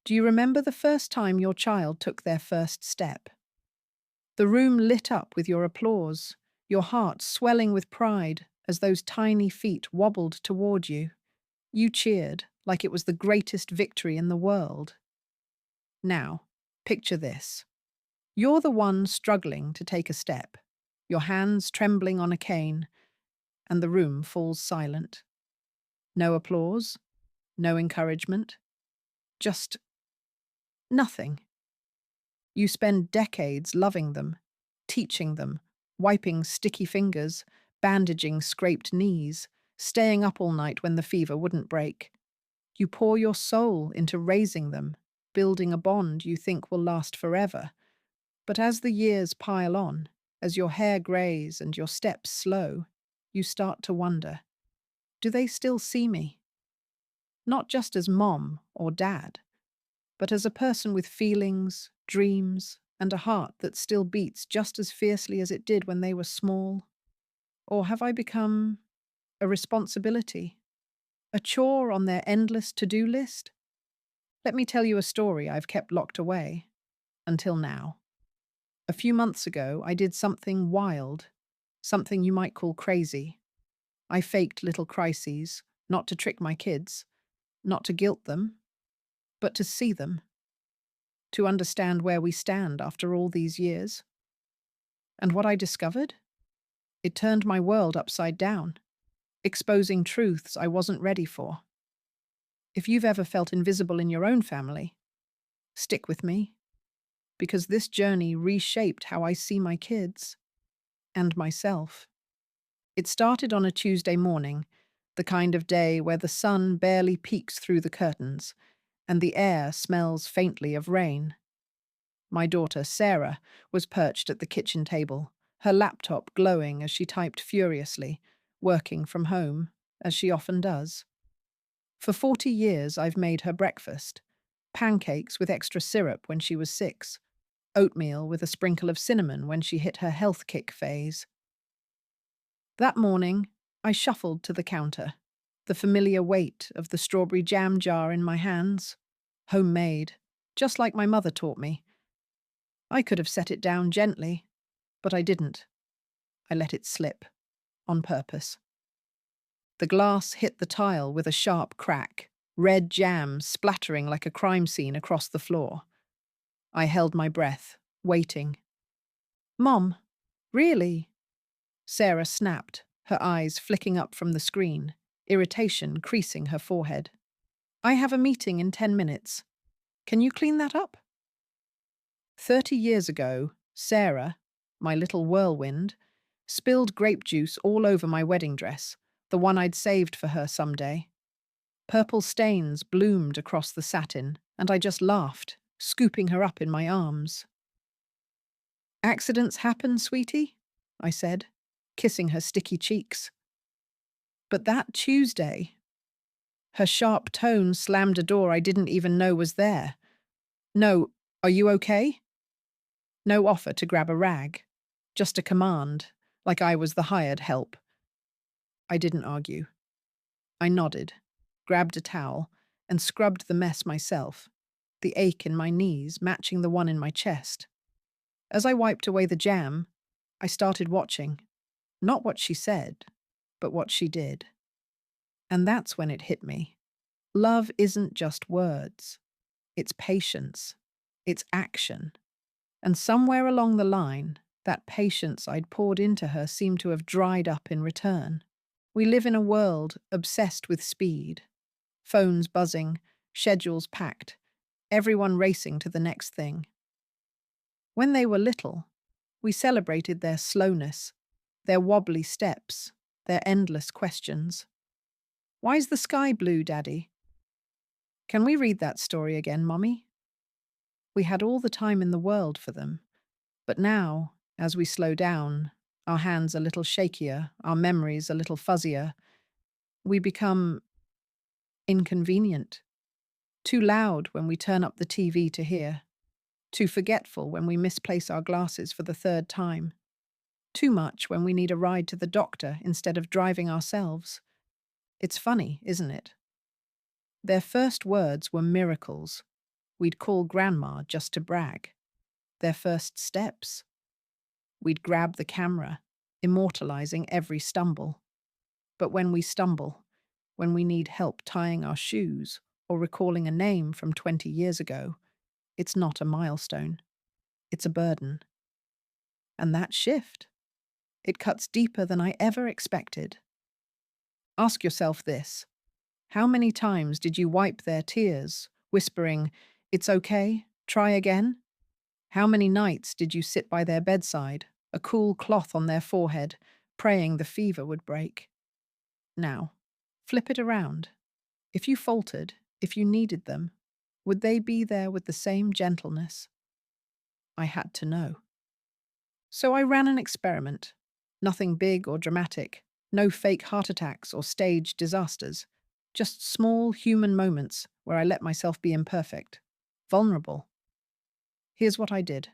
Do you remember the first time your child took their first step? The room lit up with your applause, your heart swelling with pride as those tiny feet wobbled toward you. You cheered like it was the greatest victory in the world. Now, picture this. You're the one struggling to take a step, your hands trembling on a cane, and the room falls silent. No applause, no encouragement, just nothing. You spend decades loving them, teaching them, wiping sticky fingers, bandaging scraped knees, staying up all night when the fever wouldn't break. You pour your soul into raising them, building a bond you think will last forever. But as the years pile on, as your hair grays and your steps slow, you start to wonder, do they still see me? Not just as mom or dad, but as a person with feelings, dreams, and a heart that still beats just as fiercely as it did when they were small? Or have I become a responsibility, a chore on their endless to-do list? Let me tell you a story I've kept locked away, until now. A few months ago, I did something wild, something you might call crazy. I faked little crises, not to trick my kids, not to guilt them, but to see them, to understand where we stand after all these years. And what I discovered? It turned my world upside down, exposing truths I wasn't ready for. If you've ever felt invisible in your own family, stick with me, because this journey reshaped how I see my kids and myself. It started on a Tuesday morning, the kind of day where the sun barely peeks through the curtains and the air smells faintly of rain. My daughter, Sarah, was perched at the kitchen table, her laptop glowing as she typed furiously, working from home, as she often does. For 40 years, I've made her breakfast: pancakes with extra syrup when she was 6, oatmeal with a sprinkle of cinnamon when she hit her health kick phase. That morning, I shuffled to the counter, the familiar weight of the strawberry jam jar in my hands. Homemade, just like my mother taught me. I could have set it down gently, but I didn't. I let it slip, on purpose. The glass hit the tile with a sharp crack, red jam splattering like a crime scene across the floor. I held my breath, waiting. "Mom, really?" Sarah snapped, her eyes flicking up from the screen, irritation creasing her forehead. "I have a meeting in 10 minutes. Can you clean that up?" 30 years ago, Sarah, my little whirlwind, spilled grape juice all over my wedding dress, the one I'd saved for her someday. Purple stains bloomed across the satin, and I just laughed, scooping her up in my arms. "Accidents happen, sweetie," I said, kissing her sticky cheeks. But that Tuesday, her sharp tone slammed a door I didn't even know was there. No, "Are you okay?" No offer to grab a rag, just a command, like I was the hired help. I didn't argue. I nodded, grabbed a towel, and scrubbed the mess myself, the ache in my knees matching the one in my chest. As I wiped away the jam, I started watching, not what she said, but what she did. And that's when it hit me. Love isn't just words. It's patience. It's action. And somewhere along the line, that patience I'd poured into her seemed to have dried up in return. We live in a world obsessed with speed. Phones buzzing, schedules packed, everyone racing to the next thing. When they were little, we celebrated their slowness, their wobbly steps, their endless questions. "Why's the sky blue, Daddy?" "Can we read that story again, Mummy?" We had all the time in the world for them. But now, as we slow down, our hands a little shakier, our memories a little fuzzier, we become inconvenient. Too loud when we turn up the TV to hear. Too forgetful when we misplace our glasses for the third time. Too much when we need a ride to the doctor instead of driving ourselves. It's funny, isn't it? Their first words were miracles. We'd call Grandma just to brag. Their first steps. We'd grab the camera, immortalizing every stumble. But when we stumble, when we need help tying our shoes or recalling a name from 20 years ago, it's not a milestone. It's a burden. And that shift, it cuts deeper than I ever expected. Ask yourself this. How many times did you wipe their tears, whispering, "It's okay, try again"? How many nights did you sit by their bedside, a cool cloth on their forehead, praying the fever would break? Now, flip it around. If you faltered, if you needed them, would they be there with the same gentleness? I had to know. So I ran an experiment. Nothing big or dramatic, no fake heart attacks or staged disasters, just small human moments where I let myself be imperfect, vulnerable. Here's what I did.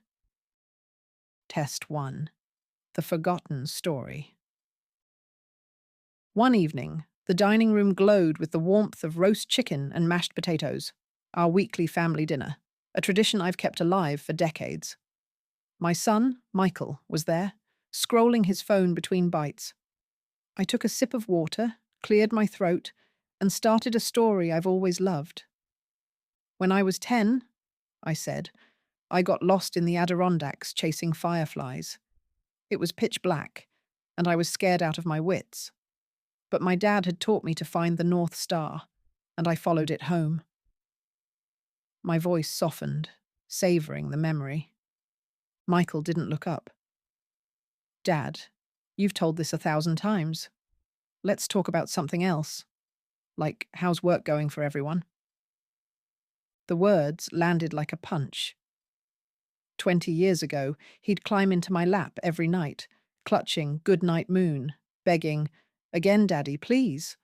Test 1. The Forgotten Story. One evening, the dining room glowed with the warmth of roast chicken and mashed potatoes, our weekly family dinner, a tradition I've kept alive for decades. My son, Michael, was there, scrolling his phone between bites. I took a sip of water, cleared my throat, and started a story I've always loved. When I was 10, I said, I got lost in the Adirondacks chasing fireflies. It was pitch black, and I was scared out of my wits. But my dad had taught me to find the North Star, and I followed it home. My voice softened, savoring the memory. Michael didn't look up. Dad, you've told this 1,000 times. Let's talk about something else. Like, how's work going for everyone? The words landed like a punch. 20 years ago, he'd climb into my lap every night, clutching "Good Night Moon," begging, "Again, Daddy, please."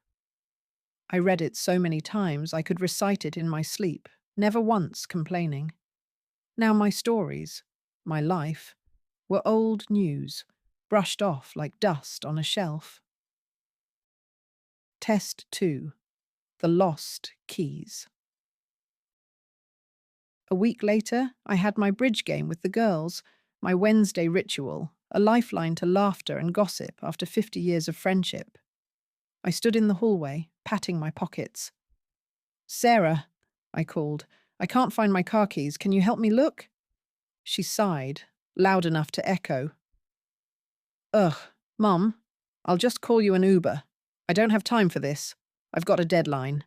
I read it so many times I could recite it in my sleep, never once complaining. Now my stories, my life, were old news, brushed off like dust on a shelf. Test 2. The Lost Keys. A week later, I had my bridge game with the girls, my Wednesday ritual, a lifeline to laughter and gossip after 50 years of friendship. I stood in the hallway, patting my pockets. "Sarah," I called, "I can't find my car keys. Can you help me look?" She sighed, loud enough to echo. "Ugh, Mum, I'll just call you an Uber. I don't have time for this. I've got a deadline."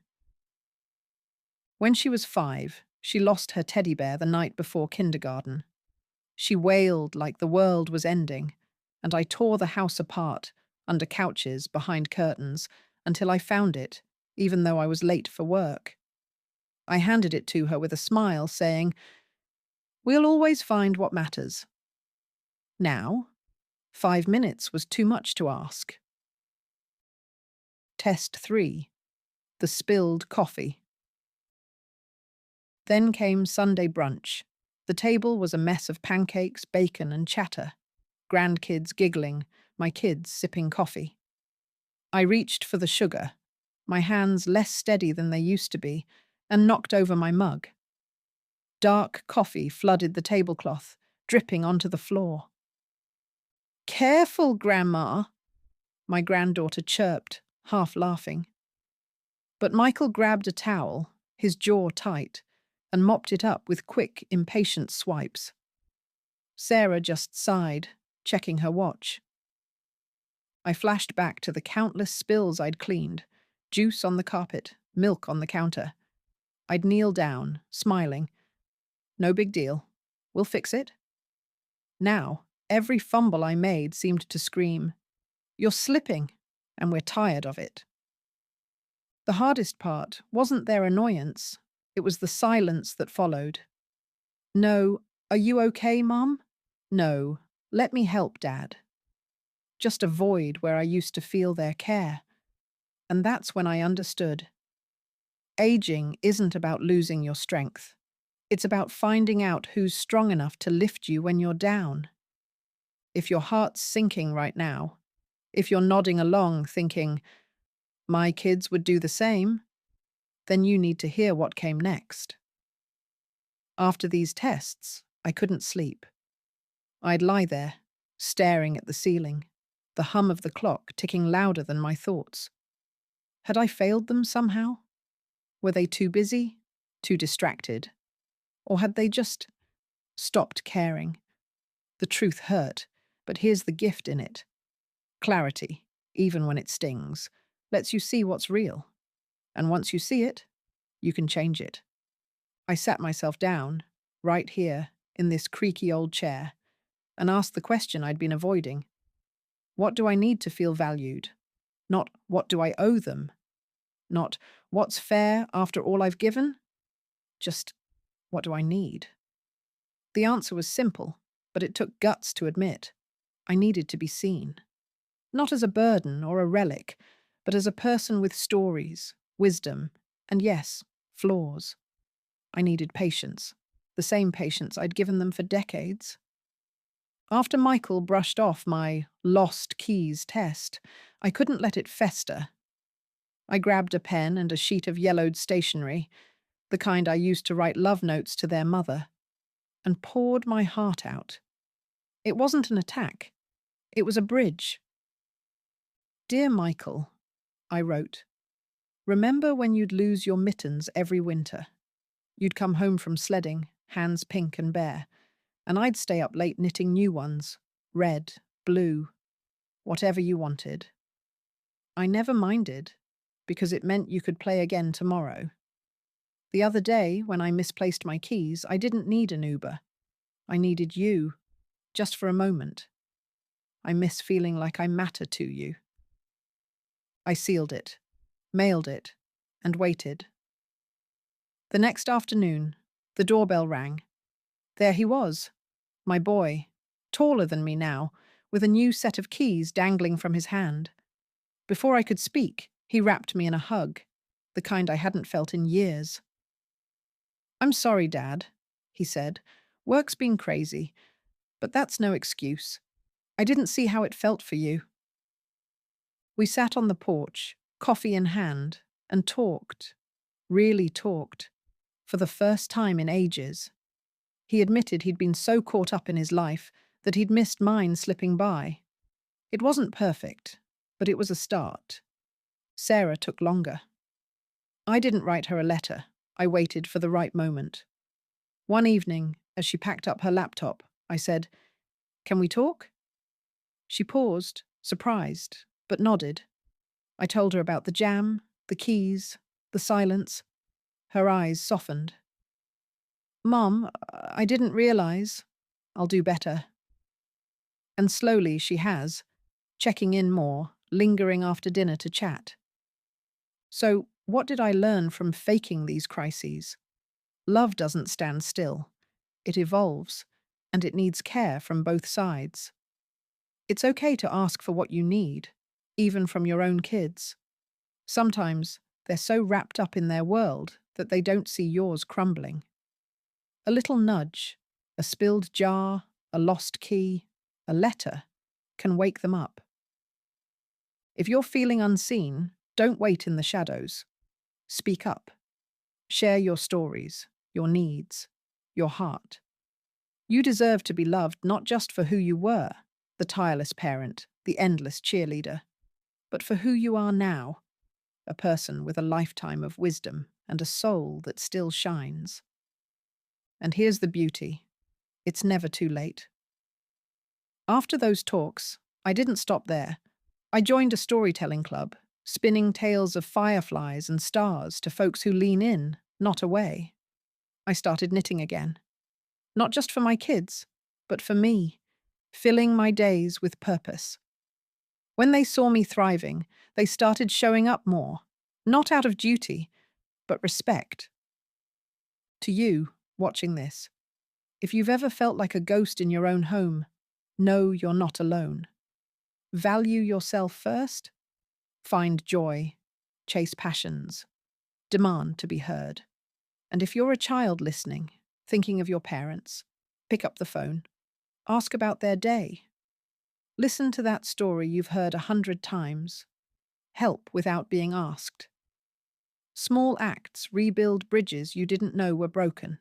When she was 5, she lost her teddy bear the night before kindergarten. She wailed like the world was ending, and I tore the house apart, under couches, behind curtains, until I found it, even though I was late for work. I handed it to her with a smile, saying, "We'll always find what matters." Now, 5 minutes was too much to ask. Test 3. The Spilled Coffee. Then came Sunday brunch. The table was a mess of pancakes, bacon, and chatter. Grandkids giggling, my kids sipping coffee. I reached for the sugar, my hands less steady than they used to be, and knocked over my mug. Dark coffee flooded the tablecloth, dripping onto the floor. "Careful, Grandma," my granddaughter chirped, half laughing. But Michael grabbed a towel, his jaw tight, and mopped it up with quick, impatient swipes. Sarah just sighed, checking her watch. I flashed back to the countless spills I'd cleaned, juice on the carpet, milk on the counter. I'd kneel down, smiling. "No big deal. We'll fix it." Now, every fumble I made seemed to scream, "You're slipping, and we're tired of it." The hardest part wasn't their annoyance, it was the silence that followed. No, "Are you okay, Mum?" No, "Let me help, Dad." Just a void where I used to feel their care. And that's when I understood. Aging isn't about losing your strength. It's about finding out who's strong enough to lift you when you're down. If your heart's sinking right now, if you're nodding along thinking, "My kids would do the same," then you need to hear what came next. After these tests, I couldn't sleep. I'd lie there, staring at the ceiling, the hum of the clock ticking louder than my thoughts. Had I failed them somehow? Were they too busy, too distracted? Or had they just stopped caring? The truth hurt, but here's the gift in it. Clarity, even when it stings, lets you see what's real. And once you see it, you can change it. I sat myself down, right here, in this creaky old chair, and asked the question I'd been avoiding. What do I need to feel valued? Not what do I owe them? Not what's fair after all I've given? Just what do I need? The answer was simple, but it took guts to admit. I needed to be seen. Not as a burden or a relic, but as a person with stories, wisdom, and yes, flaws. I needed patience, the same patience I'd given them for decades. After Michael brushed off my lost keys test, I couldn't let it fester. I grabbed a pen and a sheet of yellowed stationery, the kind I used to write love notes to their mother, and poured my heart out. It wasn't an attack. It was a bridge. "Dear Michael," I wrote, "remember when you'd lose your mittens every winter? You'd come home from sledding, hands pink and bare, and I'd stay up late knitting new ones, red, blue, whatever you wanted. I never minded, because it meant you could play again tomorrow. The other day, when I misplaced my keys, I didn't need an Uber. I needed you, just for a moment. I miss feeling like I matter to you." I sealed it, mailed it, and waited. The next afternoon, the doorbell rang. There he was, my boy, taller than me now, with a new set of keys dangling from his hand. Before I could speak, he wrapped me in a hug, the kind I hadn't felt in years. "I'm sorry, Dad," he said. "Work's been crazy, but that's no excuse. I didn't see how it felt for you." We sat on the porch, coffee in hand, and talked, really talked, for the first time in ages. He admitted he'd been so caught up in his life that he'd missed mine slipping by. It wasn't perfect, but it was a start. Sarah took longer. I didn't write her a letter. I waited for the right moment. One evening, as she packed up her laptop, I said, "Can we talk?" She paused, surprised, but nodded. I told her about the jam, the keys, the silence. Her eyes softened. "Mom, I didn't realize. I'll do better." And slowly she has, checking in more, lingering after dinner to chat. So, what did I learn from faking these crises? Love doesn't stand still. It evolves, and it needs care from both sides. It's okay to ask for what you need, even from your own kids. Sometimes they're so wrapped up in their world that they don't see yours crumbling. A little nudge, a spilled jar, a lost key, a letter can wake them up. If you're feeling unseen, don't wait in the shadows. Speak up. Share your stories, your needs, your heart. You deserve to be loved not just for who you were, the tireless parent, the endless cheerleader, but for who you are now, a person with a lifetime of wisdom and a soul that still shines. And here's the beauty. It's never too late. After those talks, I didn't stop there. I joined a storytelling club, spinning tales of fireflies and stars to folks who lean in, not away. I started knitting again. Not just for my kids, but for me, filling my days with purpose. When they saw me thriving, they started showing up more, not out of duty, but respect. To you, watching this, if you've ever felt like a ghost in your own home, know you're not alone. Value yourself first. Find joy. Chase passions. Demand to be heard. And if you're a child listening, thinking of your parents, pick up the phone. Ask about their day. Listen to that story you've heard 100 times. Help without being asked. Small acts rebuild bridges you didn't know were broken.